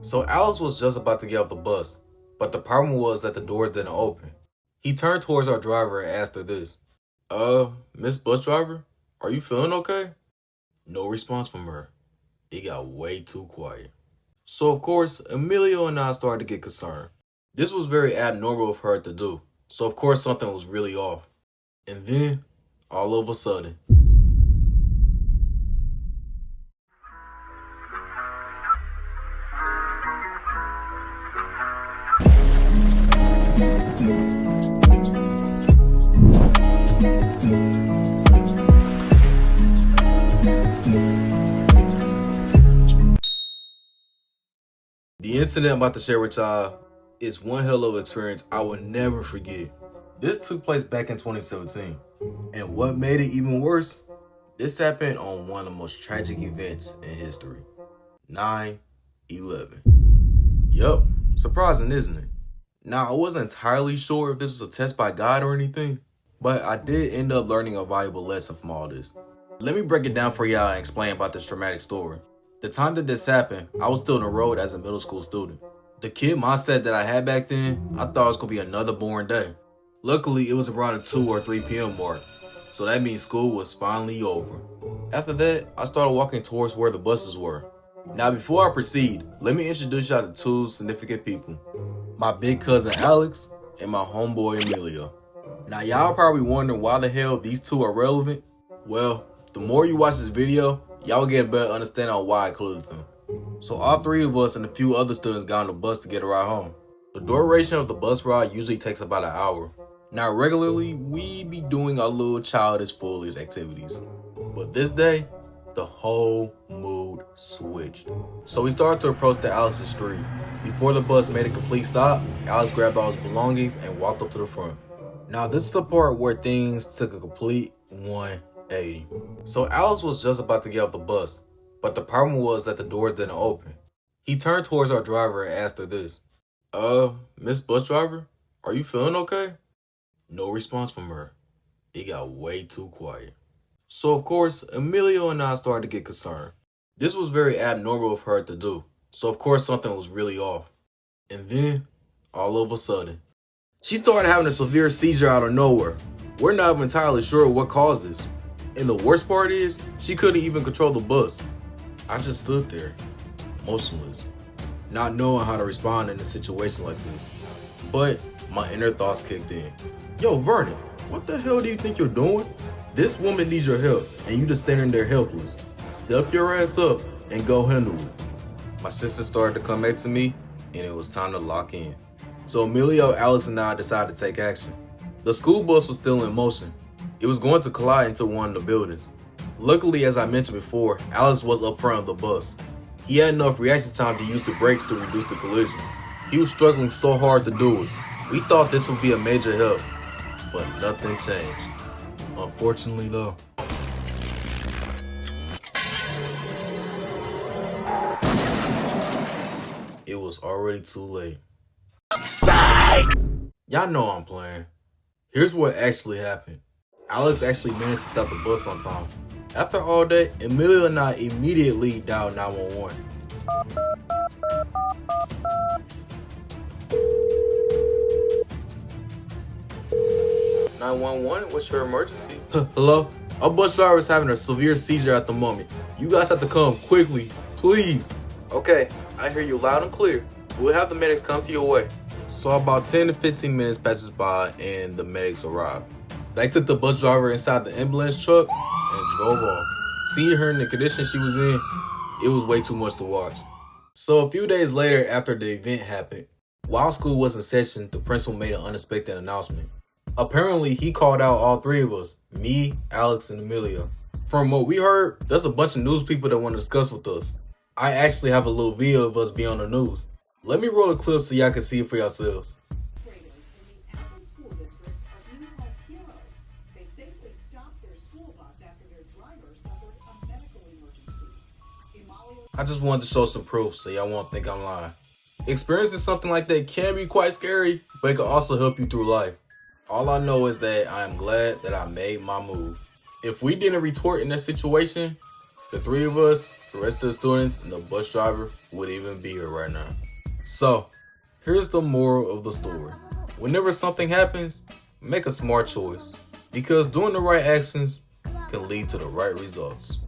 So Alex was just about to get off the bus, but the problem was that the doors didn't open. He turned towards our driver and asked her this. Miss Bus Driver, are you feeling okay? No response from her. It got way too quiet. So of course, Emilio and I started to get concerned. This was very abnormal of her to do, so of course something was really off. And then, all of a sudden, the incident I'm about to share with y'all is one hell of an experience I will never forget. This took place back in 2017. And what made it even worse, this happened on one of the most tragic events in history. 9/11. Yup, surprising, isn't it? Now, I wasn't entirely sure if this was a test by God or anything, but I did end up learning a valuable lesson from all this. Let me break it down for y'all and explain about this traumatic story. The time that this happened, I was still on the road as a middle school student. The kid mindset that I had back then, I thought it was going to be another boring day. Luckily, it was around the 2 or 3 p.m. mark, so that means school was finally over. After that, I started walking towards where the buses were. Now, before I proceed, let me introduce y'all to two significant people. My big cousin Alex and my homeboy Emilio. Now, y'all probably wondering why the hell these two are relevant. Well, the more you watch this video, y'all will get a better understanding on why I included them. So all three of us and a few other students got on the bus to get a ride home. The duration of the bus ride usually takes about an hour. Now regularly, we be doing our little childish foolish activities. But this day, the whole mood switched. So we started to approach the Alex's street. Before the bus made a complete stop, Alex grabbed all his belongings and walked up to the front. Now this is the part where things took a complete 180. So Alex was just about to get off the bus, but the problem was that the doors didn't open. He turned towards our driver and asked her this. Miss Bus Driver, are you feeling okay? No response from her. It got way too quiet. So of course, Emilio and I started to get concerned. This was very abnormal of her to do, so of course something was really off. And then, all of a sudden, she started having a severe seizure out of nowhere. We're not even entirely sure what caused this. And the worst part is, she couldn't even control the bus. I just stood there, motionless, not knowing how to respond in a situation like this. But my inner thoughts kicked in. Yo, Vernon, what the hell do you think you're doing? This woman needs your help, and you just standing there helpless. Step your ass up and go handle it. My sister started to come back to me, and it was time to lock in. So Emilio, Alex, and I decided to take action. The school bus was still in motion. It was going to collide into one of the buildings. Luckily, as I mentioned before, Alex was up front of the bus. He had enough reaction time to use the brakes to reduce the collision. He was struggling so hard to do it. We thought this would be a major help, but nothing changed. Unfortunately though, it was already too late. Psych! Y'all know I'm playing. Here's what actually happened. Alex actually managed to stop the bus on time. After all that, Emilio and I immediately dialed 911. 911, what's your emergency? Hello? Our bus driver is having a severe seizure at the moment. You guys have to come quickly, please. Okay, I hear you loud and clear. We'll have the medics come to your way. So about 10 to 15 minutes passes by and the medics arrive. They took the bus driver inside the ambulance truck and drove off. Seeing her in the condition she was in, it was way too much to watch. So a few days later after the event happened, while school was in session, the principal made an unexpected announcement. Apparently, he called out all three of us, me, Alex, and Emilio. From what we heard, there's a bunch of news people that want to discuss with us. I actually have a little video of us being on the news. Let me roll a clip so y'all can see it for yourselves. I just wanted to show some proof so y'all won't think I'm lying. Experiencing something like that can be quite scary, but it can also help you through life. All I know is that I am glad that I made my move. If we didn't retort in that situation, the three of us The rest of the students and the bus driver would even be here right now. So, here's the moral of the story. Whenever something happens, make a smart choice, because doing the right actions can lead to the right results.